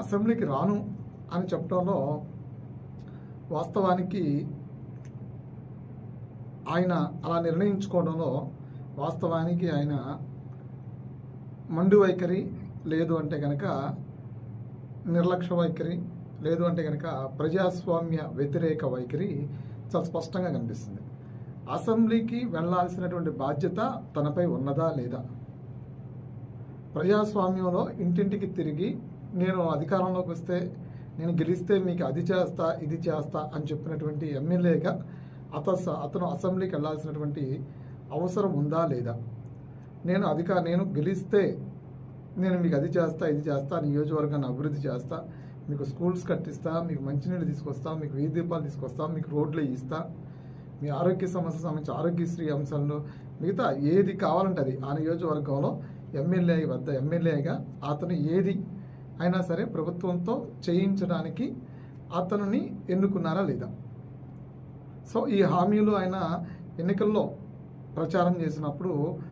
అసెంబ్లీకి రాను అని చెప్పడంలో వాస్తవానికి ఆయన అలా నిర్ణయించుకోవడంలో వాస్తవానికి ఆయన మండు వైఖరి, లేదు అంటే కనుక నిర్లక్ష్య వైఖరి, లేదు అంటే కనుక ప్రజాస్వామ్య వ్యతిరేక వైఖరి చాలా స్పష్టంగా కనిపిస్తుంది. అసెంబ్లీకి వెళ్లాల్సినటువంటి బాధ్యత తనపై ఉన్నదా లేదా? ప్రజాస్వామ్యంలో ఇంటింటికి తిరిగి నేను అధికారంలోకి వస్తే, నేను గెలిస్తే మీకు అది చేస్తా ఇది చేస్తా అని చెప్పినటువంటి ఎమ్మెల్యేగా అతను అసెంబ్లీకి వెళ్లాల్సినటువంటి అవసరం ఉందా లేదా? నేను గెలిస్తే నేను మీకు అది చేస్తా ఇది చేస్తా, నియోజకవర్గాన్ని అభివృద్ధి చేస్తా, మీకు స్కూల్స్ కట్టిస్తా, మీకు మంచినీళ్ళు తీసుకొస్తా, మీకు వీధి దీపాలు తీసుకొస్తా, మీకు రోడ్లు ఇస్తా, మీ ఆరోగ్య సమస్య సంబంధించి ఆరోగ్యశ్రీ అంశాల్లో మిగతా ఏది కావాలంటే అది ఆ నియోజకవర్గంలో ఎమ్మెల్యేగా అతను ఏది అయినా సరే ప్రభుత్వంతో చేయించడానికి అతనిని ఎన్నుకున్నారా లేదా? సో ఈ హామీలు ఆయన ఎన్నికల్లో ప్రచారం చేసినప్పుడు